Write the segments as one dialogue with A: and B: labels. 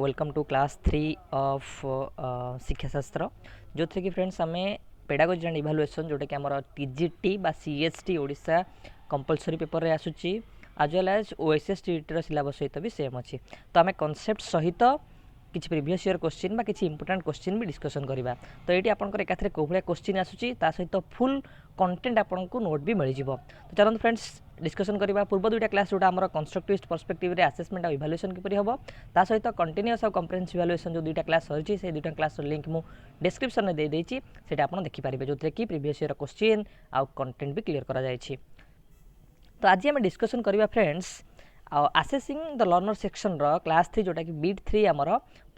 A: Welcome to class 3 of शिक्षाशास्त्र जो थे कि फ्रेंड्स आम पेडागोजी एंड इभालुएसन जोटा कि आमर टीजीटी बा सीएसटी ओडिशा कंपलसरी पेपर रे आसुची as well as OSS TET syllabus सहित भी सेम अच्छी तो आम कॉन्सेप्ट सहित किसी प्रीवियस ईयर क्वेश्चन बा किसी इंपोर्टेंट क्वेश्चन भी डिस्कशन करवा तो ये आपंकर एकाथरे कौ भाया क्वेश्चन आसूची सहित फुल कंटेंट आपको नोट भी मिल जाव तो चलते फ्रेंड्स डिस्कशन करवा पूर्व दुईटा क्लास जोटा आम कंस्ट्रक्टिव पर्सपेक्टिव रे असेसमेंट और इभालुएसन किपरि हम ता सहित कंटिन्यूअस और कम्प्रेहेंसिव इभालुएसन जो दुईटा क्लास रही है दुईटा क्लास लिंक मु डिस्क्रिप्शन में दे देछि सेटा आपन देखिपारे जो कि प्रीवियस ईयर क्वेश्चन आउ कंटेंट भी क्लियर करा जायछि। तो आज आम डिस्कसन करवा friends assessing the learner section class 3 जोटा कि बीट 3 आमर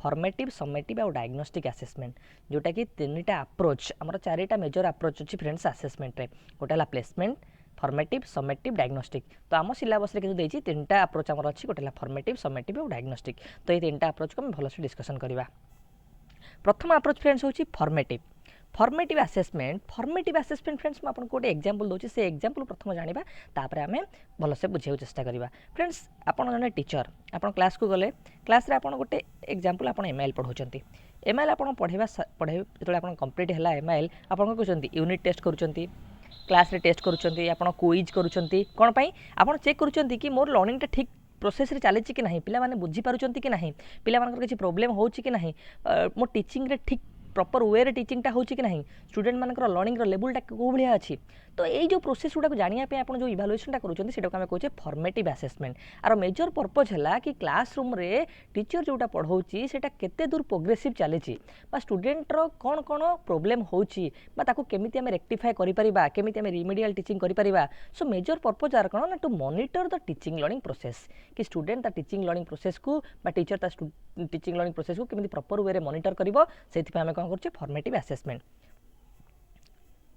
A: फॉर्मेटिव समेटिव और डायग्नोस्टिक असेसमेंट जोटा कि तीनटा अप्रोच आमर चारिटा मेजर अप्रोच अच्छी फ्रेंड्स असेसमेंट रे गोटे है प्लेसमेंट फॉर्मेटिव समेटिव डायग्नोस्टिक तो आम सिलेबस रे किंतु तीनटा अप्रोच आमर अच्छी गोटे है फॉर्मेटिव समेटिव और डायग्नोस्टिक तो ये तीनटा अप्रोच को भलसे डिस्कसन करवा। प्रथम अप्रोच फ्रेंड्स होची फॉर्मेटिव असेसमेंट फ्रेंड्स मैं आपको गोटे एग्जांपल दूसरी से एग्जांपल प्रथम जाना तापर आम भलसे बुझे चेष्टा करवा। फ्रेंड्स आपन जने टीचर आपन क्लास को गले क्लास रे आपन गोटे एग्जांपल आपन एमआईएल पढ़ाउछंती एमआईएल आपन पढ़े जो आपन कंप्लीट है एमआईएल आपन कहउछंती यूनिट टेस्ट करूछंती क्लास रे टेस्ट करूछंती आपन क्विज करूछंती कोन पई आपन चेक करूछंती कि मोर लर्निंग टा ठीक प्रोसेस रे चली कि नहीं पिला माने बुझी पारुछंती कि नहीं पिला मानकर किसी प्रॉब्लम होउची कि नहीं मो टीचिंग रे ठीक प्रॉपर वे रे टीचिंगटा होची कि नहीं स्टूडेंट मानकर लर्निंग रो लेवलटा को भलिया अछि तो ये जो प्रोसेस गुडा जानिया पे आपण जो इवैल्यूएशनटा करूछंती सेटा को हम कहूचे फॉर्मेटिव असेसमेंट आरो मेजर पर्पज हला कि क्लासरूम रे टीचर जोटा पढ़ौची सेटा केते दूर प्रोग्रेसिव चलीची बा स्टूडेंट रो कोन कोन प्रॉब्लम होची बा ताको केमिति हम रेक्टिफाई करि परिबा केमिति हम रिमेडियल टीचिंग करि परिबा सो मेजर पर्पज आर कोन ना to monitor the teaching learning process कि student the teaching learning process को बा teacher the teaching learning process को केमिति प्रॉपर वे रे मॉनिटर करिवो सेति पे हम कोन करछे फॉर्मेटिव असेसमेंट।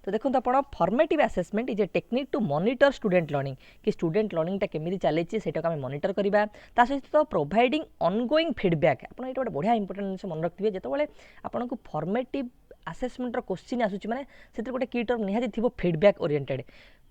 A: तो देखो आप formative assessment is a technique to monitor student learning कि स्टूडेंट लर्निंग केमी चली सेटा आम मॉनिटर करवा सहित तो प्रोवाइडिंग ऑनगोइंग फीडबैक आप गोटे बढ़िया इंपोर्टेंट जिन मन रखिए जिते आपको फॉर्मेटिव असेसमेंट क्वेश्चन आसूची माने से गोटे की टर्म निहाती थी feedback oriented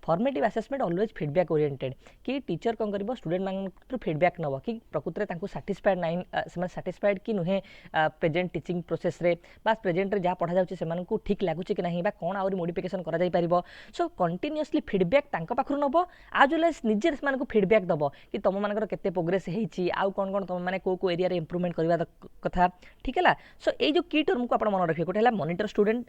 A: formative assessment always feedback oriented कि टीचर कौन कर स्टूडेंट मान फीडबैक नब कि प्रकृति में साटिस्फाइड नाइन से साटिस्फाइड कि नुहे प्रेजेंट टीचिंग प्रोसेस रे बा प्रेजेंट रे जहाँ पढ़ा जाउछि से ठीक लगुच कि नहीं कौन आउरी मॉडिफिकेशन करा जाई परिबो सो कंटिन्यूअसली फीडबैक तांको पाखरु नब आज वेल निजे से फीडबैक दब कि तुम मानकर केते प्रोग्रेस होईछि आउ कौन कौन तुम माने को एरिया रे इंप्रूवमेंट करबा कथा ठीक है। सो ये जो की टर्म को आप मन रखिए गोटे है मॉनिटर स्टूडेंट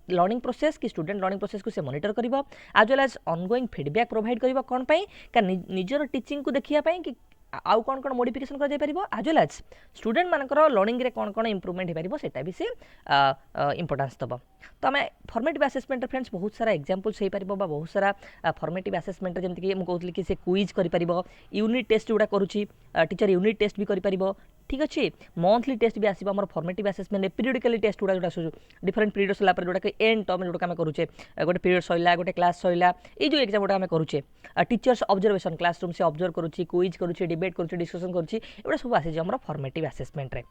A: लर्निंग प्रोसेस कि स्टूडेंट लर्निंग प्रोसेस को से मॉनिटर करिवो as well as ongoing feedback provide करिवो कोन पई का निजर टीचिंग को देखिया पई कि आउ कौन कौन मॉडिफिकेशन कर जाय परिबो आज वेल एज स्टूडेंट मानकर लर्निंग रे कौन कौन इंप्रूवमेंट हो परिबो सेटा भी से इंपोर्टेंस दबो। तो आम फॉर्मेटिव असेसमेंट फ्रेंड्स बहुत सारा एग्जांपल्स हो पारिबो बा बहुत सारा फॉर्मेटिव असेसमेंट जेमति कि हम कहउतली कि से क्विज करि परिबो यूनिट टेस्ट जोडा करूची टीचर यूनिट टेस्ट भी करि परिबो ठीक अच्छे मंथली टेस्ट भी आसो आम फॉर्मेटिव असेसमेंट पीरियडिकली टेस्ट गुड़ा जो डिफरेंट पीरियड सरला जोटा कि एंड टर्म जोटा आम करूचे गोटे पीरियड सरला गोटे क्लास सरला ये जो एग्जाम गुड़ा आम करूचे टीचर्स ऑब्जर्वेशन क्लासरूम से ऑब्जर्व करूची क्विज करूची डिबेट करूची डिस्कशन करूची एगुड़ा सब आसी आम फॉर्मेटिव असेसमेंट रे।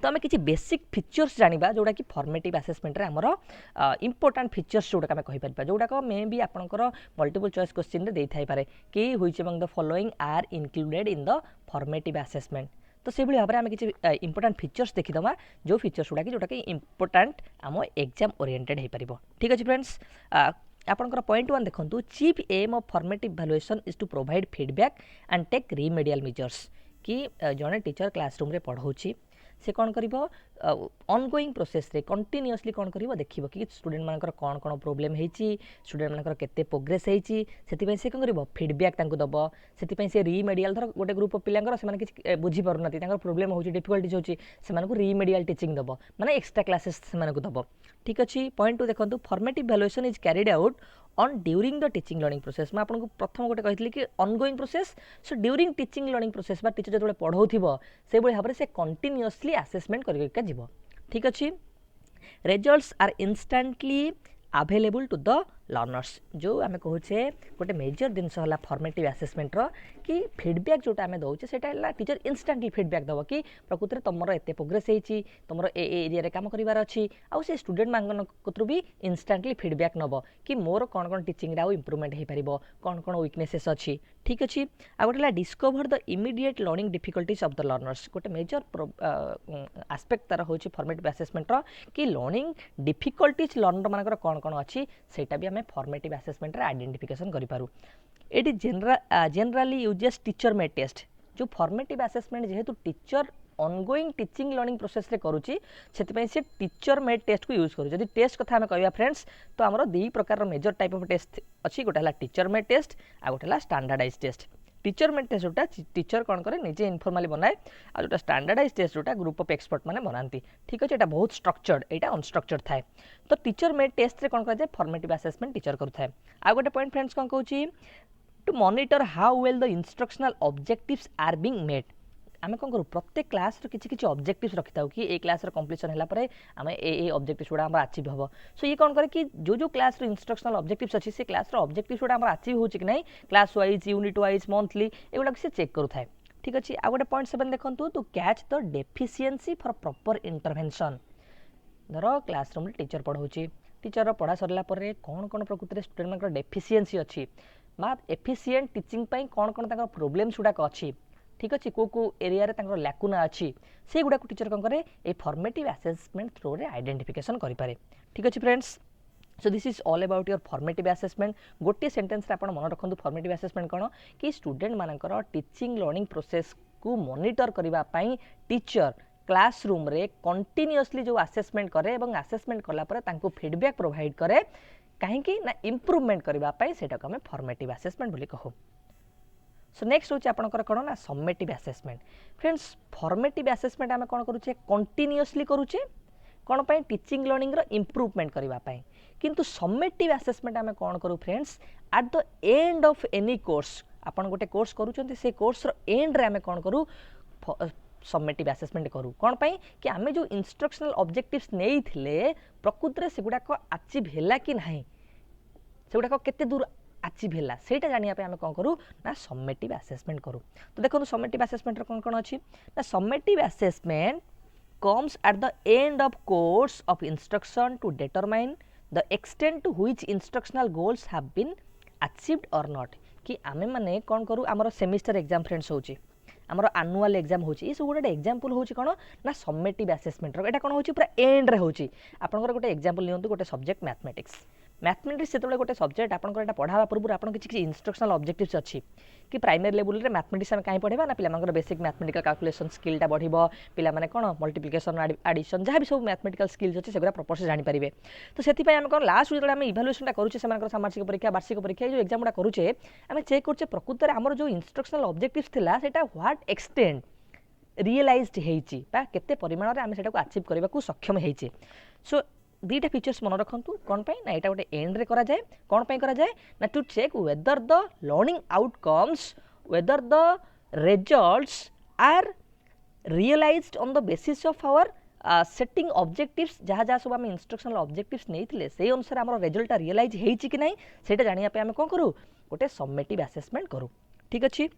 A: तो आम किसी बेसिक फीचर्स जानिबा जोटा कि फॉर्मेटिव असेसमेंट रे हमर इंपोर्टेंट फीचर्स जोटा आम कहि परबा जोटा मे बी आपनकर मल्टीपल चॉइस क्वेश्चन रे देई थाई पारे कि which among the following are included in the formative assessment तो से भाव में आम किसी इंपोर्टेंट फीचर्स देखीदमा जो फीचर्स गुड़ा जोटा कि इंपोर्टेंट आम एग्जाम ओरिएंटेड हो पारिबो ठीक अच्छे। फ्रेंड्स आपनकर पॉइंट 1 देखंतु chief aim of formative evaluation is to provide feedback and take remedial measures कि जड़े टीचर क्लासरूम रे पढ़ाऊँगी से कौन कर ऑनगोइंग प्रोसेस रे कंटिन्यूअसली कौन कर देखिए कि स्टूडेंट मानकर कौन कौन प्रोब्लेम होती स्टूडेंट मानकर केते प्रोग्रेस होती से कौन कर फीडबैक दब से रिमेडियल धर गोटे ग्रुप ऑफ पिलांकर से किसी बुझी पारना प्रोब्लेम हो डिफिकल्टीज होती रिमेडियल टीचिंग दब माने एक्सट्रा क्लासेस से दब ठीक अच्छे। पॉइंट 2 देखो formative evaluation is carried out on during the teaching learning process मैं आपको प्रथम गोटे कही कि ongoing process so during teaching learning process बा टीचर जो पढ़ाऊथिबो से भाव में से कंटिन्यूअसली असेसमेंट करके जीव ठीक अच्छे। Results are instantly available to the learners जो आम कहे गोटे मेजर जिनस है फॉर्मेटिव असेसमेंट कि फीडबैक जोटा आम दौचे से टीचर इनस्टांटली फीडबैक दब कि प्रकृति में तुम एत प्रोग्रेस होती तुम एरिया काम करार अच्छी आउ से स्टूडेंट मान कतु भी इनस्टांटली फीडबैक नब कि मोर कौन कौन टीचिंग आउ इम्प्रूवमेंट हो पार कौन कौन वीकनेसेस अच्छी ठीक अच्छे आ गए discover the immediate learning difficulties of the learners गोटे मेजर आस्पेक्ट तार हूँ फॉर्मेटिव असेसमेंट कि लर्निंग डिफिकल्टीज लर्नर मान कौन कौन अच्छी सेटा भी आम फॉर्मेटिव असेसमेंट आइडेंटिफिकेशन करूँ ये generally uses teacher made test जो फॉर्मेटिव असेसमेंट जेहेतु teacher ongoing teaching learning process रे करूची से टीचर मेड टेस्ट को यूज करूँ जदि टेस्ट कथा आम कहवा फ्रेंड्स तो आमर दुई प्रकार मेजर टाइप ऑफ टेस्ट अच्छी गोटे है टीचर मेड टेस्ट आ गोटे है standardise test teacher made test जोटा टीचर कौन करे निजे इनफॉर्मली बनाए आ जोटा स्टैंडर्डाइज टेस्ट जोटा ग्रुप ऑफ एक्सपर्ट मैंने बनाती ठीक अच्छे यहाँ बहुत स्ट्रक्चर्ड यहाँ अनस्ट्रक्चर्ड थाए तो टीचर मेड टेस्ट रे कौन कराए फॉर्मेटिव असेसमेंट टीचर करूए आ गोटे पॉइंट फ्रेंड्स कौन कहूँ to monitor how well the instructional objectives are being met आम कौन करूँ प्रत्येक क्लास किसी ऑब्जेक्टिव्स रखी था कि ए क्लास कंप्लीशन है आम ए ऑब्जेक्टिव्स गुड़ा आचिव हम सो ये कौन करे कि जो क्लास इंस्ट्रक्शनल ऑब्जेक्टिव्स अच्छी से क्लास ऑब्जेक्टिव्स गुड़ा आचिव हो कि नहीं class wise unit wise monthly एगुड़ा से चेक करूए ठीक अच्छे आ गए पॉइंट 7 देखो to catch the deficiency for proper intervention धर क्लासरूम टीचर पढ़ाऊँगी टीचर पढ़ा सरला कौन कौन प्रकृति स्टूडेंट मान डेफिशिएंसी अच्छी बा एफिशिएंट टीचिंग कौन कौन प्रोब्लेम्स गुड़ाक अच्छी ठीक अच्छे को एरिया रे लैकुना अच्छी से गुड़ा टीचर कौन करे ए फॉर्मेटिव असेसमेंट थ्रू रे आइडेंटिफिकेशन करें ठीक अच्छे friends so this is all about your formative assessment गोटे सेंटेंस आप मन रखु फॉर्मेटिव असेसमेंट कौन कि स्टूडेंट मानकर टीचिंग लर्निंग प्रोसेस को मॉनिटर करने टीचर क्लासरूम रे कंटिन्यूअसली जो असेसमेंट करे और असेसमेंट कलापर फीडबैक प्रोवाइड करे कहीं इम्प्रूवमेंट करने से फॉर्मेटिव असेसमेंट बोली कहू सो नेक्स्ट हूँ आपंकर कौन ना summative assessment friends formative assessment आम कौन करुचे कंटिन्यूअसली करुचे कौन पाई टीचिंग लर्निंग रो इम्प्रूवमेंट करने किंतु सम्मेटिव असेसमेंट आम कौन करूँ friends at the end of any course आपन गोटे कोर्स करुँच से कोर्स रो एंड रे आम कौन करूँ सम्मेटिव असेसमेंट करूँ कौन पाई कि आम जो इंस्ट्रक्शनल ऑब्जेक्टिव्स नहीं थिले प्रकृति में सेगुड़ाक अचीव है कि नहीं सेगुड़ाक केते दूर अचीव है सहीटा जानापी आम कौन करूँ ना सम्मेटिव असेसमेंट करूँ तो देखो सम्मेटिव असेसमेंट कौन कौन अच्छी ना summative assessment comes at the end of course of instruction to determine the extent to which instructional goals have been achieved or not कि आमे माने कौन करूँ आमर सेमिस्टर एग्जाम फ्रेंड्स होची आमर एनुअल एग्जाम होची ये सब गोटे एग्जांपल होची कौन ना सम्मेटिव असेसमेंट एटा कौन होची पूरा एंड रे होची आपनकर गोटे एग्जांपल नियंतु गोटे सब्जेक्ट मैथमेटिक्स से गोटे सब्जेक्ट आपंकर पढ़ा पूर्व आप किसी इंस्ट्रक्शनल ऑब्जेक्टिव्स अच्छी कि प्राइमरी लेवल में मैथमेटिक्स आम कहीं पढ़ा ना पिला बेसिक मैथमेटिकल कैलकुलेशन स्किलटा बढ़ पिला माने कौन मल्टीप्लिकेशन एडिशन जहाँ भी सब मैथमेटिकल स्किल्स अच्छे से प्रॉपर से जानीपारे तो से आम कौन लास्ट जो आम इवालुएशन करुचे सामाजिक परीक्षा वार्षिक परीक्षा जो एग्जाम गुड़ा करुचे आम चेक करुचे प्रकृत में आमर जो इंस्ट्रक्शनल ऑब्जेक्टिव्स थिला सेटा व्हाट एक्सटेंट रियलाइज्ड होती केते परिमाण में आम से अचीव करने को सक्षम होइछे सो दुईटा फीचर्स मन रखु कौन पाई ना यहाँ गोटे एंड रे करा जाए कौन पाई करा जाए ना to check whether the learning outcomes whether the results are realised on the basis of our setting objectives जहाँ जहाँ सब आम इंस्ट्रक्शनल ऑब्जेक्टिव्स नहीं से अनुसार आम रिजल्ट रियलाइज होती कि नहीं से जानापी आम कौन करूँ गोटे सम्मेटिव असेसमेंट करूँ ठीक अच्छे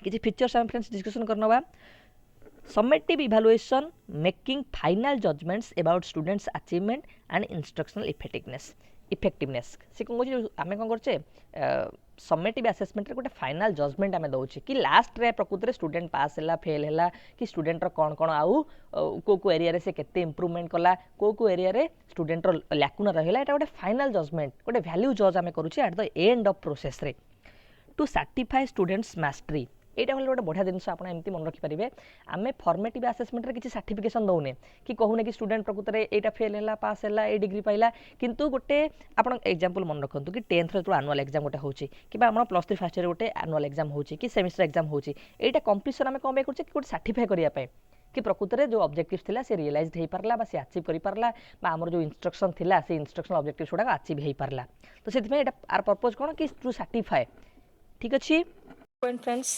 A: किसी फीचर्स आम फ्रेंड्स डिस्कसन करनवा Summative evaluation making final judgments about students achievement and instructional effectiveness से कौन आम कौन कर सम्मेटिव असेसमेंट गोटे फाइनाल जजमेंट आम दौचे कि लास्ट रे प्रकृति में स्टूडेंट पास है फेल है कि स्टूडेंट कौन कौन आउ को एरिया रे से केते इम्प्रूवमेंट कला को एरिया रे स्टूडेंट लैकुना रहा गोटे फाइनाल जजमेंट गोटे वैल्यू जज आम करुचे at the end of process रे टू सर्टिफाई स्टूडेंट्स मास्टरी यहाँ हूँ गोटे बढ़िया जिन आप एमती मन रखिपारे आम फॉर्मेटिव असेसमेंट रे किसी सर्टिफिकेशन दौने कि कहूने कि स्टूडेंट प्रकृत में यहाँ फेल है पास है ए डिग्री पाइला किंतु गोटे आप एग्जांपल मन रखु कि 10th जो एनुअल एग्जाम गोटे होची कि आम +3 फर्स्ट ईयर गोटे एनुअल एग्जाम होची कि सेमिस्टर एग्जाम होची यहाँ कंप्लीशन आम कौन कर गोटे सर्टिफाई करने कि प्रकृत में जो ऑब्जेक्टिव्स थिला से रियलाइज हो पारला से अचीव कर पारला आमर जो इंस्ट्रक्शन थिला से इंस्ट्रक्शनल ऑब्जेक्टिव्स गुड़ा अचीव हो पारला तो से आर पर्पज कौन कि टू सर्टिफाई ठीक अच्छे point friends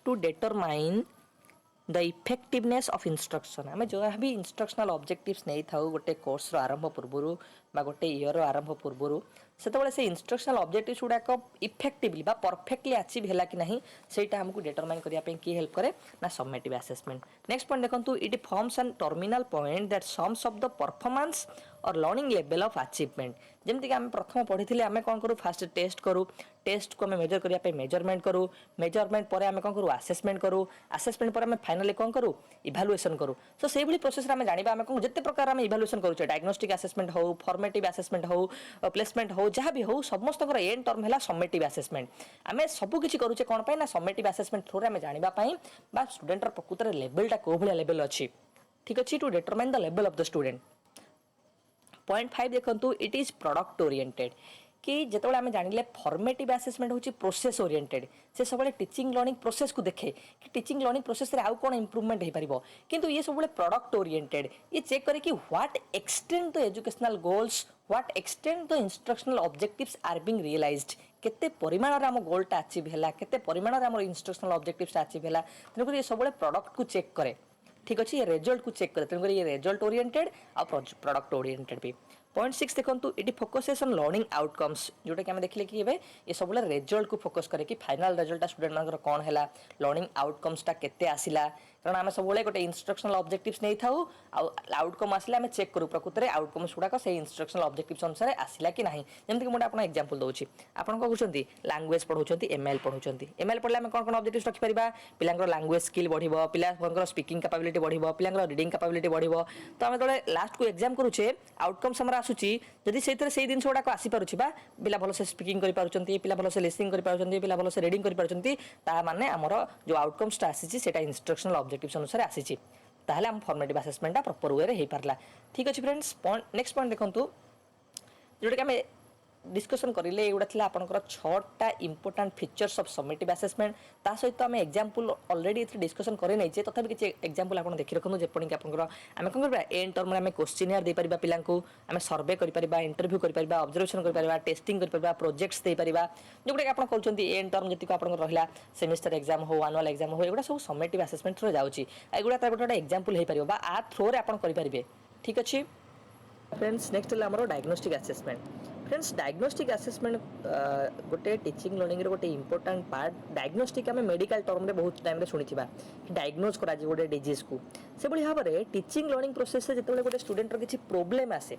A: to determine the effectiveness of instruction आम जो भी इंस्ट्रक्शनल ऑब्जेक्टिव्स नहीं था गोटे कोर्स आरंभ पूर्व बा गोटे ईयर आरंभ पूर्व ସେତେବେଳେ ସେ ଇନଷ୍ଟ୍ରକ୍ସନାଲ ଅବଜେକ୍ଟିଭ୍ସ ଗୁଡ଼ାକ ଇଫେକ୍ଟିଭଲି ବା ପରଫେକ୍ଟଲି ଆଚିଭ୍ ହେଲା କି ନାହିଁ ସେଇଟା ଆମକୁ ଡିଟରମାଇନ୍ କରିବା ପାଇଁ କିଏ ହେଲ୍ପ କରେ ନା ସବମିଟିଭ୍ ଆସେସମେଣ୍ଟ। ନେକ୍ସଟ ପଏଣ୍ଟ ଦେଖନ୍ତୁ it forms an terminal point that sums of the performance or learning level of achievement. ଯେମିତିକି ଆମେ ପ୍ରଥମ ପଢ଼ିଥିଲେ ଆମେ କ'ଣ କରୁ ଫାଷ୍ଟ ଟେଷ୍ଟ କରୁ, ଟେଷ୍ଟକୁ ଆମେ ମେଜର କରିବା ପାଇଁ ମେଜରମେଣ୍ଟ କରୁ, ମେଜରମେଣ୍ଟ ପରେ ଆମେ କ'ଣ କରୁ ଆସେସମେଣ୍ଟ କରୁ, ଆସେସମେଣ୍ଟ ପରେ ଆମେ ଫାଇନାଲି କ'ଣ କରୁ ଇଭାଲୁଏସନ୍ କରୁ। ତ ସେଇଭଳି ପ୍ରୋସେସରେ ଆମେ ଜାଣିବା ଆମେ କ'ଣ ଯେତେ ପ୍ରକାର ଆମେ ଇଭାଲୁଏସନ୍ କରୁଛେ ଡାୟଗ୍ନୋଷ୍ଟିକ୍ ଆସେସମେଣ୍ଟ ହଉ, ଫର୍ମେଟିଭ୍ ଆସେସମେଣ୍ଟ ହଉ, ପ୍ଲେସମେଣ୍ଟ ହଉ, ଯାହା ବି ହଉ ସମସ୍ତଙ୍କର ଏଣ୍ଡ ଟର୍ମ ହେଲା ସବମିଟିଭ୍ ଆସେସମେଣ୍ଟ। ଆମେ ସବୁ କିଛି କରୁଛେ କ'ଣ ପାଇଁ ନା ସବମିଟିଭ୍ ଆସେସମେଣ୍ଟ ଥ୍ରୁରେ ଆମେ ଜାଣିବା ପାଇଁ ବା ଷ୍ଟୁଡେଣ୍ଟର ପ୍ରକୃତରେ ଲେଭେଲଟା କୋଉ ଭଳିଆ ଲେଭେଲ ଅଛି, ଠିକ୍ ଅଛି, to determine the level of the student. Point 5 देखो इट इज प्रोडक्ट ओरिएंटेड कि जितेबाला आम जानिले फॉर्मेटिव आसेसमेंट होची प्रोसेस ओरिएंटेड से सब टीचिंग लर्निंग प्रोसेस को देखे कि टीचिंग लर्निंग प्रोसेस रे आउ कोन इंप्रूवमेंट हो पारिबो किंतु ये सब प्रोडक्ट ओरिएंटेड ये चेक करे कि what extent the educational goals what extent the instructional objectives are being realised केते परिमाण रे हम गोलटा अचीव हैला केते परिमाण रे हम इंस्ट्रक्शनल ऑब्जेक्टिव्स अचीव हैला तेणुकर ये सब प्रोडक्ट को चेक करे, ठीक अच्छे, ये रिजल्ट को चेक करे तेणुकर ये रिजल्ट ओरिएंटेड आ प्रोडक्ट ओरिएंटेड भी। पॉइंट 6 देखो it focuses on learning outcomes जोटा कि आम देखिले कि ये सब रिजल्ट को फोकस करे कि फाइनल रिजल्टा स्टूडेंट मानकर कौन है लर्निंग आउटकम्सटा केते आसिला कारण आम सब गोटे इंस्ट्रक्शनल ऑब्जेक्टिव्स नहीं था आउटकम आसिले आम चेक करूँ प्रकृत में आउटकम्स गुड़ाक से इंस्ट्रक्शनल ऑब्जेक्टिव्स अनुसार आसिला कि नहीं। जमीक मुझे आपको एग्जांपल दूसरी आपन कौन कहते लैंग्वेज पढ़ाऊँ एमएल पढ़ाऊँ एमएल पढ़ले आम कौन ऑब्जेक्टिव्स रखिपर पिलांकर लैंग्वेज स्किल बढ़िबो पिलांकर स्पीकिंग कैपेबिलिटी बढ़िबो पिलांकर रीडिंग कैपेबिलिटी बढ़िबो तो आम जो लास्ट को एग्जाम करूचे आउटकम्स आमर आसूची जदि से जिन गुड़ाक आसीपारुछि बा पिला भल से स्पीकिंग करि पारुछंती पिला भल से लिसनिंग करि पारुछंती पिला भल से रीडिंग करि पारुछंती ता माने हमर जो आउटकम्सटा आसीची सेटा इंस्ट्रक्शनल ऑब्जेक्टिव्स अनुसार आसीची ताहले हम फॉर्मेटिव असेसमेंटटा प्रॉपर वे रे हे पारला। ठीक अछि फ्रेंड्स, नेक्स्ट पॉइंट देखंतु जोटा कि हमें डिस्कसन करेंगे एगुड़ा थी आपंकर 6टा important features of summative assessment ता सहित आम एग्जांपल ऑलरेडी डिस्कसन करे नहीं तथापि किसी एग्जांपल आप देखी रखु जेपरिक आपंकर आम कौन कर एंड टर्म आम क्वेश्चनियर दे पारिबा पिलांको आम सर्वे कर पारिबा इंटरव्यू कर पारिबा ऑब्जर्वेशन कर पारिबा टेस्टिंग कर पारिबा प्रोजेक्ट्स दे पारिबा जोटा कि आप कहते एंड टर्म जी आपंकर रहा सेमिस्टर एग्जाम हो आनुअल एग्जाम हो एगुड़ा सब सबमिटिव असेसमेंट थ्रू जाऊँगी एगुड़ा तार गोटे एग्जांपल हो पार आ थ्रो रे आप करेंगे। ठीक अच्छे फ्रेंड्स, नेक्स्ट है आमर diagnostic assessment. Friends diagnostic assessment गोटे टीचिंग लर्निंग रे गोटे इंपोर्टाट पार्ट डायग्नोस्टिक आम मेडिकल टर्म रे बहुत टाइम रे सुनिथिबा कि डायग्नोज करा गोटे डिजीज को से भाई भाव में टीचिंग लर्निंग प्रोसेस जिते गोटे स्टूडेंट रो किछि प्रॉब्लम आसे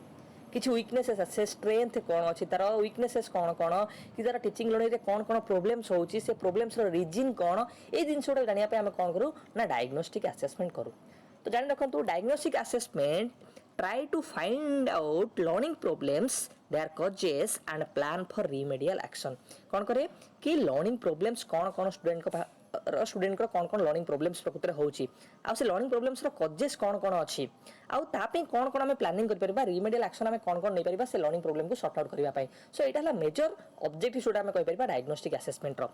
A: किछि वीकनेसेस आसे स्ट्रेंथ कौन अच्छी तार वीकनेसेस कौन कौन कि तार टीचिंग लर्निंग रे कौन कौन प्रॉब्लम्स होची से प्रॉब्लम्स रो रीजन कौन ए जिनस गुड़ा जानिया पे आम कौन करूँ ना डायग्नोस्टिक असेसमेंट करूँ। तो जानि रखंतु diagnostic assessment try to find out learning problems their causes and plan for remedial action कौन करे कि learning problems कौन कौन स्टूडेंट को कौन कौन लर्निंग प्रोब्लेम्स प्रकृत में होची आ से लर्निंग प्रोब्लेम्स रो कॉजेस कौन कौन अच्छी आउ तापे कौन कौन आम प्लानिंग कर परिबा रिमेडियल एक्शन आम कौन कौन नहीं परिबा से लर्निंग प्रोब्लेम को सॉर्ट आउट करबा पई। सो एटा हला मेजर ऑब्जेक्टिव जोटा आम कहि परिबा डायग्नोस्टिक असेसमेंट रो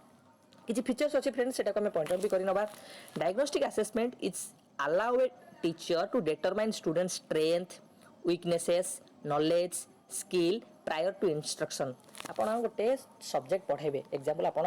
A: किछि फीचर्स अछि फ्रेंड्स सेटा को आम पॉइंट आउट भी करि नबा। Diagnostic assessment is allow a teacher to determine student strength weaknesses knowledge skill prior to instruction आपड़ गोटे सब्जेक्ट पढ़ेबे एग्जांपल आप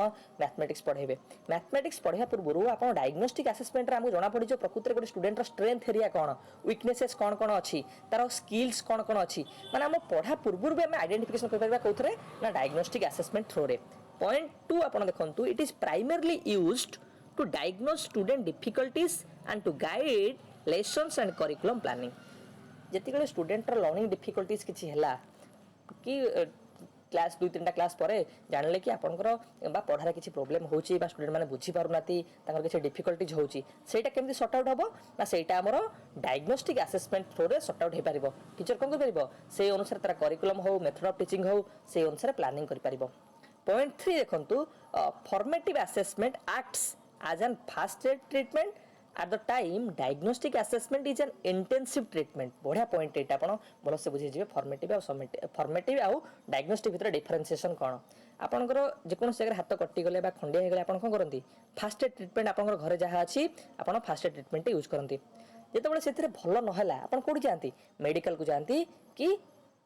A: मैथमेटिक्स पढ़ेबे मैथमेटिक्स पढ़ा पूर्व आप डायग्नोस्टिक असेसमेंट आमको जना पड़ी प्रकृति में गोटे स्टूडेंट स्ट्रेंथ एरिया कौन वीकनेसेस कौन कौन अच्छी तार स्किल्स कौन कौन अच्छी माने आम पढ़ा पूर्व भी आम आइडेंटिफिकेशन कर कौन ना डायग्नोस्टिक असेसमेंट थ्रू रे। पॉइंट 2 आप देखो it is primarily used to diagnose student difficulties and to guide lessons and curriculum planning जिते स्टूडेंट लर्निंग डिफिकल्टीज किसी है कि क्लास 2-3टा क्लास पर जानले कि आपंकर पढ़ार किसी प्रोब्लेम हो स्टूडेंट मैंने बुझीपारना किसी डिफिकल्टीज होटा केमती सॉर्ट आउट हम ना सहीटा आमर डायग्नोस्टिक असेसमेंट थ्रू रे सॉर्ट आउट हो पार टीचर कौन कर से अनुसार तार करिकुलम हो मेथड ऑफ टीचिंग हो से अनुसार प्लानिंग कर। पॉइंट 3 देखो formative assessment acts as an first aid treatment at the time diagnostic assessment is an intensive treatment। बढ़िया पॉइंट एटा आपण भल से बुझी जिवे फॉर्मेटिव आ फॉर्मेटिव आ डायग्नोस्टिक भितर डिफरेंशिएशन कोन आपनकर जेकोन से हाथ कटि गले बा खंडिया हे गले आपण कोन करंती फास्ट एड ट्रीटमेंट आपनकर घरे जहा अछि आपण फास्ट एड ट्रीटमेंट यूज करंती जेतेबेले सेथिरे भल न होला आपण कोडी जानती मेडिकल को जानती कि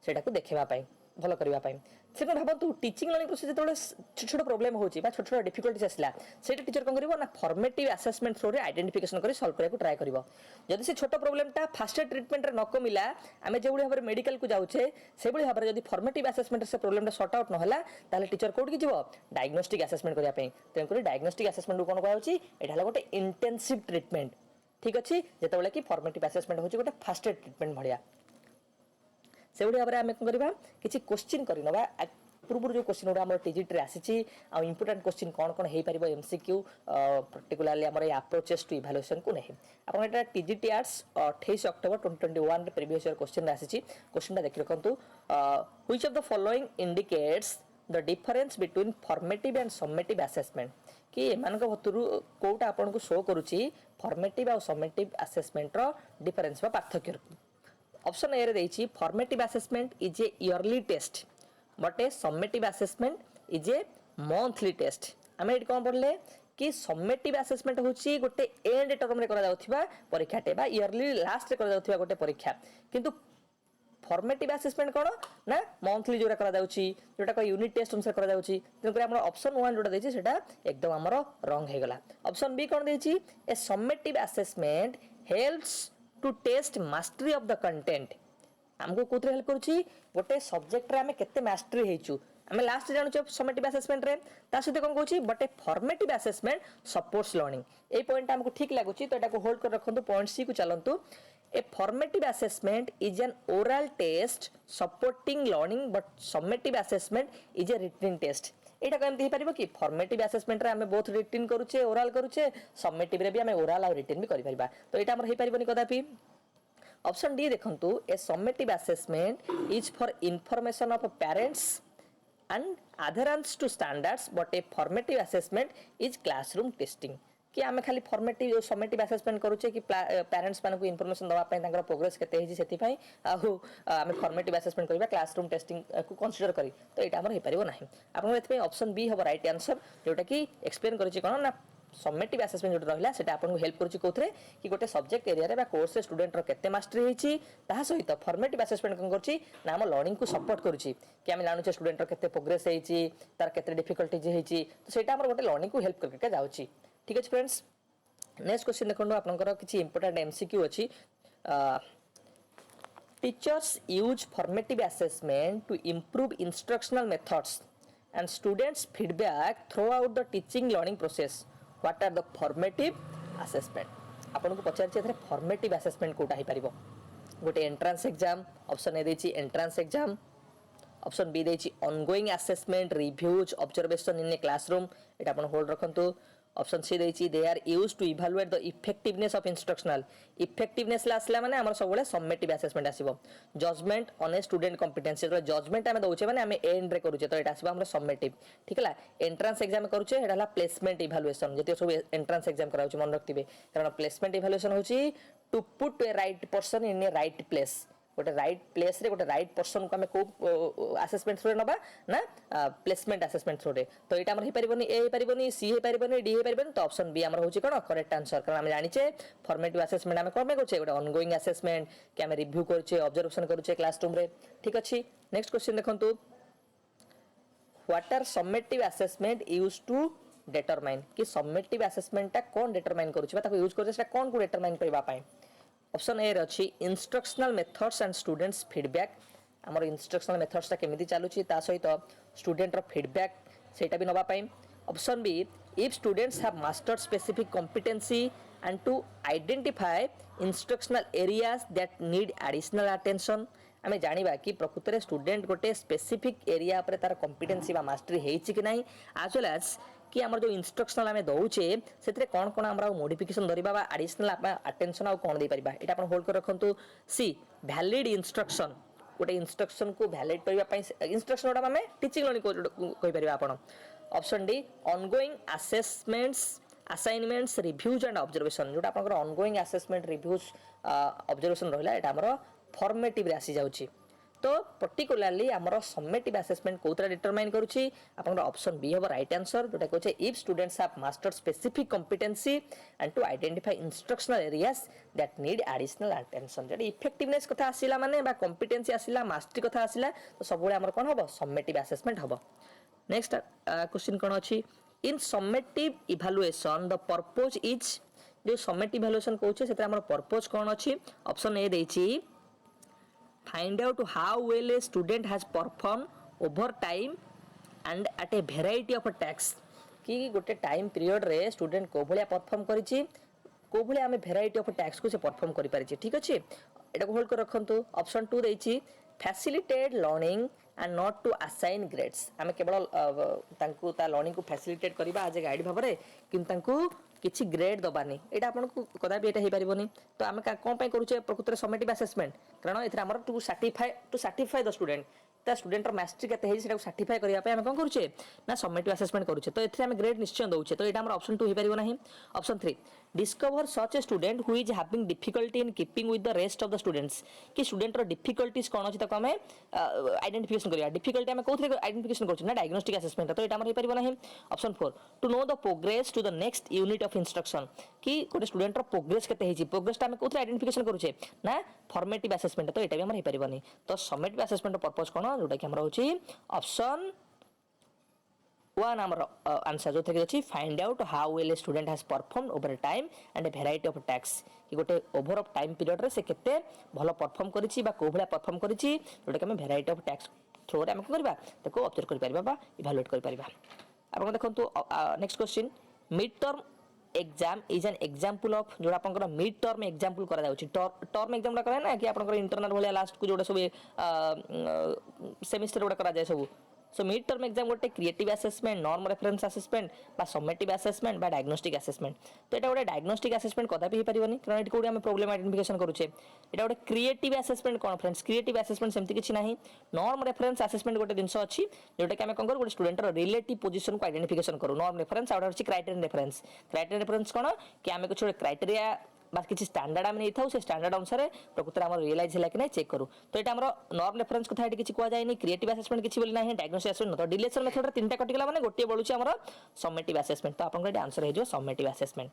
A: सेटा को देखेबा पई ଭଲ କରିବା ପାଇଁ। ସେକେଣ୍ଡ ଭାବନ୍ତୁ টিচিଂ ଲର୍ଣ୍ଣିଂ ପ୍ରୋସେସ୍ ଯେତେବେଳେ ଛୋଟ ଛୋଟ ପ୍ରୋବ୍ଲେମ୍ ହେଉଛି ବା ଛୋଟ ଛୋଟ ଡିଫିକଲ୍ଟିଜ୍ ଆସିଲା ସେଇଟା ଟିଚର କ'ଣ କରିବ ନା ଫର୍ମେଟିଭ୍ ଆସେସମେଣ୍ଟ ଥ୍ରୋରେ ଆଇଡେଣ୍ଟିଫିକେସନ୍ କରି ସଲ୍ଭ କରିବାକୁ ଟ୍ରାଏ କରିବ। ଯଦି ସେ ଛୋଟ ପ୍ରୋବ୍ଲେମ୍ଟା ଫାଷ୍ଟ ଏଡ୍ ଟ୍ରିଟମେଣ୍ଟରେ ନ କମିଲା ଆମେ ଯେଉଁଭଳି ଭାବରେ ମେଡ଼ିକାଲକୁ ଯାଉଛେ ସେଭଳି ଭାବରେ ଯଦି ଫର୍ମେଟିଭ୍ ଆସେସମେଣ୍ଟରେ ସେ ପ୍ରୋବ୍ଲେମ୍ଟା ସର୍ଟ ଆଉଟ୍ ନ ହେଲା ତାହେଲେ ଟିଚର କୋଉଠିକି ଯିବ ଡାଇଗ୍ନୋଷ୍ଟିକ୍ ଆସେସମେଣ୍ଟ କରିବା ପାଇଁ। ତେଣୁକରି ଡାଇଗ୍ନୋଷ୍ଟିକ୍ ଆସେସମେଣ୍ଟକୁ କ'ଣ କୁହାଯାଉଛି ଏଇଟା ହେଲା ଗୋଟେ ଇଣ୍ଟେନ୍ସିଭ୍ ଟ୍ରିଟମେଣ୍ଟ। ଠିକ୍ ଅଛି ଯେତେବେଳେ କି ଫର୍ମେଟିଭ୍ ଆସେସମେଣ୍ଟ ହେଉଛି ଗୋଟେ ଫାଷ୍ଟ ଏଡ୍ ଟ୍ରିଟମେଣ୍ଟ ଭଳିଆ। ସେଭଳି ଭାବରେ ଆମେ କ'ଣ କରିବା କିଛି କୋଶ୍ଚିନ୍ କରିନେବା ପୂର୍ବରୁ ଯେଉଁ କୋଶ୍ଚିନ୍ ଗୁଡ଼ା ଆମର ଟିଜିଟିରେ ଆସିଛି ଆଉ ଇମ୍ପୋର୍ଟାଣ୍ଟ କୋଶ୍ଚିନ୍ କ'ଣ କ'ଣ ହେଇପାରିବ ଏମ୍ସିକ୍ୟୁ ପର୍ଟିକୁଲାରଲି ଆମର ଏଇ ଆପ୍ରୋଚେସ୍ ଟୁ ଇଭାଲୁଏସନ୍କୁ ନେଇ ଆପଣ ଏଇଟା ଟିଜିଟି ଆର୍ଟ୍ସ 28 ଅକ୍ଟୋବର 2021ରେ ପ୍ରିଭିୟସ୍ ଇୟର୍ କୋଶ୍ଚିନ୍ରେ ଆସିଛି। କୋଶ୍ଚିନ୍ଟା ଦେଖି ରଖନ୍ତୁ which of the following indicates the difference between formative and summative assessment କି ଏମାନଙ୍କ ଭିତରୁ କେଉଁଟା ଆପଣଙ୍କୁ ଶୋ କରୁଛି ଫର୍ମେଟିଭ୍ ଆଉ ସବମେଟିଭ୍ ଆସେସମେଣ୍ଟର ଡିଫରେନ୍ସ ବା ପାର୍ଥକ୍ୟ। ଅପସନ୍ ଏରେ ଦେଇଛି formative assessment is a yearly test but a summative assessment is a monthly test. आम ये कौन पढ़ले कि समेटिव आसेसमेंट होची गोटे एंड टर्म रे करा जाउथिबा परीक्षाटे बा इयरली लास्ट रे करा जाउथिबा गोटे परीक्षा किंतु फॉर्मेटिव आसेसमेंट कौन ना मंथली जोरा करा जाउची जोटा को यूनिट टेस्ट अनुसार करा जाउची। तेणुकर आम ऑप्शन 1 जोटा देछि सेटा एकदम आमर रंग हे गला। ऑप्शन बी कौन देछि a summative assessment helps to test mastery of the content. आमको कोथरे हेल्प करूची गोटे सब्जेक्ट रे आमे केते मास्टरी हेचू आमे लास्ट जानू समेटिव आसेसमेंट रे ता सहित कोन कहूची but a formative assessment supports learning. A point हमको ठीक लागुची तो एटा को होल्ड कर रखंतु। पॉइंट सी को चलंतु a formative assessment is an oral test supporting learning but summative assessment is a written test. एटा केमति हे परिबो कि फॉर्मेटिव आसेसमेंट रे आमे बोथ रिटन करूचे ओरल करूचे समेटिव रे भी आमे ओरल और रिटन भी करि परिबा तो एटा हमर हे परिबोनी कदापि। ऑप्शन डी देखंतु a summative assessment is for information of parents and adherence to standards but a formative assessment is classroom testing कि आमे खाली फॉर्मेटिव समेटिव असेसमेंट करूचे कि पेरेंट्स मानकु इन्फॉर्मेशन दवा पय तांकर प्रोग्रेस केते हेजी सेति पय आमे फॉर्मेटिव असेसमेंट करबा क्लासरूम टेस्टिंग को कंसीडर करी तो एटा हमर हे परिबो नाही। आपन एथि ऑप्शन बी हबो राइट आंसर जोटा कि एक्सप्लेन करिछि कोन ना समेटिव असेसमेंट जो रहिला सेटा आपन को हेल्प करूची कोथरे कि गोटे सब्जेक्ट एरिया रे बा कोर्स रे स्टूडेंट रो केते मास्टरी हेची ताहा सहित फॉर्मेटिव असेसमेंट कोन करची ना हम लर्निंग को सपोर्ट करूची कि हम जानू स्टूडेंट रो केते प्रोग्रेस हेची तार केते डिफिकल्टीज हेची तो सेटा हमर गोटे लर्निंग को हेल्प करके जाउची। ठीक अछि फ्रेंड्स नेक्स्ट क्वेश्चन देखंडो आपनकर किछि इंपोर्टेंट एमसीक्यू अछि। Teachers use formative assessment to improve instructional methods and students feedback throughout the teaching learning process what are the formative assessment. आपन को पचार छै फॉर्मेटिव असेसमेंट कोटा ही परिबो गोटे एंट्रेंस एग्जाम ऑप्शन ए देछि एंट्रेंस एग्जाम ऑप्शन बी देछि ongoing assessment reviews observation in a classroom एटा आपन होल्ड रखंतु। ऑप्शन सी देछि they are used to evaluate the effectiveness of instructional effectiveness लासला माने हमर सबले समेटिव असेसमेंट आसीबो। Judgement on a student competency तो जजमेंट आमे दोचे माने आमे एंड रे करूचे तो एटा आसीबो हमर समेटिव। ठीक है एंट्रेंस एग्जाम करूचे एटा ला प्लेसमेंट इवैल्यूएशन जति सब एंट्रेंस एग्जाम कराउचे मन रखतिबे कारण प्लेसमेंट इवैल्यूएशन होची to put a right person in a right place गोटे राइट प्लेस रे गोटे राइट पर्सन को आमे को असेसमेंट थ्रू नबा ना प्लेसमेंट असेसमेंट थ्रू रे तो एटा हमर हे परिबोनी ए हे परिबोनी सी हे परिबोनी डी हे परिबोनी तो ऑप्शन बी हमर होची कोन करेक्ट आंसर कारण हम जानिचे फॉर्मेटिव असेसमेंट आमे कोमे करछे गोटे ऑनगोइंग असेसमेंट कि आमे रिव्यू करछे ऑब्जर्वेशन करछे क्लासरूम रे। ठीक अछि नेक्स्ट क्वेश्चन देखंतु what are summative assessment used to determine कि समेटिव असेसमेंट ता कोन डिटरमाइन करछे बा ताको यूज करछे सेटा कोन को डिटरमाइन करबा पाए। ऑप्शन ए रछि instructional methods and students feedback हमर इंस्ट्रक्शनल मेथड्स ता केमिति चालुची ता सहित स्टूडेंट रो फीडबैक सेटा भी नबा पाए। Option B if students have mastered specific competency and to identify instructional areas that need additional attention आमे जानिबा कि प्रकृत रे स्टूडेंट गोटे स्पेसिफिक एरिया पर तार कॉम्पिटेंसी बा मास्टरी हेछि कि नाही एज वेल एज कि हमर जो इंस्ट्रक्शनल आमे दउचे सेतरे कोन कोन हमरा मॉडिफिकेशन दरिबा बा एडिशनल अटेंशन आ कोन दे परिबा एटा अपन होल्ड कर रखंतु। सी वैलिड इंस्ट्रक्शन गोटे इंस्ट्रक्शन को वैलिड करबा पई इंस्ट्रक्शन ओडा हमें टीचिंग लर्निंग को कहि परिबा आपण। Option D ongoing assessments assignments reviews and observation जोटा आपनकर ऑनगोइंग असेसमेंट रिव्यूज ऑब्जर्वेशन रहला एटा हमर फॉर्मेटिव रे आसी जाउची। तो पर्टिकुलाली आमर समेटिव आसेसमेंट कौन डिटरमाइन करुच्ची आप ऑप्शन बी हम राइट आंसर जोटा कहते if students have mastered specific competency and to identify instructional areas that need additional attention जो इफेक्टिवनेस कथा आसिला माने बा कॉम्पिटेंसी आसिला मास्टरी कथा आसिला तो सब आमर कौन हम समेटिव आसेसमेंट हम नेक्स्ट क्वेश्चन कौन अच्छी in summative evaluation the purpose is जो समेटिव इभालुएशन कहूँ से पर्पज कौन अच्छी ऑप्शन ए देछि find out how well a student has performed over time and at a variety of tasks कि गोटे टाइम पीरियड रे स्टूडेंट को भलिया परफॉर्म करिछि को भलिया हमें वेराइटी ऑफ टास्क को से परफॉर्म करि पारिछि ठीक अछि एटा को होल्ड कर रखंतु ऑप्शन 2 देछि facilitate learning and not to assign grades हमें केवल तांकु ता लर्निंग को फैसिलिटेट करबा आज गाइड भाबरे किंतु तांकु किछि ग्रेड दबानी एटा आपन को कदापि एटा हे परिबोनी तो आमे कोन पय करूचे प्रकृतर समेटिव असेसमेंट कारण एथरा हमर टू सर्टिफाई द स्टूडेंट ता स्टूडेंट रो मास्टरी केते हे सेटा सर्टिफाई करिया पे हम कोन करूचे ना समेटिव असेसमेंट करूचे तो एथरे हम ग्रेड निश्चय दउचे तो एटा हमर ऑप्शन 2 हे परिबो नाही option 3 discover such a student who is having difficulty in keeping with the rest of the students कि स्टूडेंट रो डिफिकल्टीज कोन अछि तको हमें आइडेंटिफिकेशन करिया डिफिकल्टी हमें कोथरे आइडेंटिफिकेशन करछु ना डायग्नोस्टिक असेसमेंट तो एटा हमर हे परिबो नाही option 4 to know the progress to the next unit of instruction कि कोटे स्टूडेंट रो प्रोग्रेस केते हेछि प्रोग्रेस ता हमें कोथरे आइडेंटिफिकेशन करूचे ना फॉर्मेटिव असेसमेंट तो एटा भी हमर हे परिबो नाही तो समेटिव असेसमेंट पर्पस कोन जोटा कि हमर होछि ऑप्शन 1 आमर आंसर जो थे अच्छी find out how well a student has performed over time and a variety of task कि गोटे ओवर ऑफ टाइम पीरियड रे से केते भलो परफॉर्म करिछि बा को भला परफॉर्म करिछि जोटा कि हम वेराइटी ऑफ टास्क थ्रू रे हम करबा ताको ऑब्जर्व कर परिबा बा इवैल्यूएट कर परिबा आपन देखंतु next question mid term exam is an example of जो आपनकर मिड टर्म एग्जांपल करा जाउछि टर्म एग्जाम ला करे ना कि आपनकर इंटरनल भलिया लास्ट को जोडा सब सेमेस्टर जोडा करा जाय सब सो मिड टर्म एग्जाम गोटे creative assessment norm reference assessment बा समेटिव असेसमेंट बा डायग्नोस्टिक असेसमेंट तो एटा गोटे डायग्नोस्टिक असेसमेंट कदा भी परिबनी कारण एटी कोडी हम प्रॉब्लम आइडेंटिफिकेशन करूचे एटा गोटे क्रिएटिव असेसमेंट कोन फ्रेंड्स क्रिएटिव असेसमेंट सेमति किछि नाही नॉर्म रेफरेंस असेसमेंट गोटे दिनस अछि जोटा कि हम कोन कर गोटे स्टूडेंट रो रिलेटिव पोजीशन को आइडेंटिफिकेशन करू नॉर्म रेफरेंस आउट अछि क्राइटेरियन रेफरेंस कोन कि हम कुछ क्राइटेरिया बस किसी स्टैंडर्ड आम नहीं था से स्टैंडर्ड अनुसार प्रकृति आम रियलाइज है कि नहीं चेक करूँ तो ये आम नॉर्म रेफरेंस कथा किसी कहुए क्रिएटिव असेसमेंट किसी बोली ना डायग्नोस्टिक असेसमेंट तो डिलेशन मेथड तीन टा कटिगला माने गोटे बळुची हमर समेटिव असेसमेंट तो आपन आंसर हे जो समेटिव असेसमेंट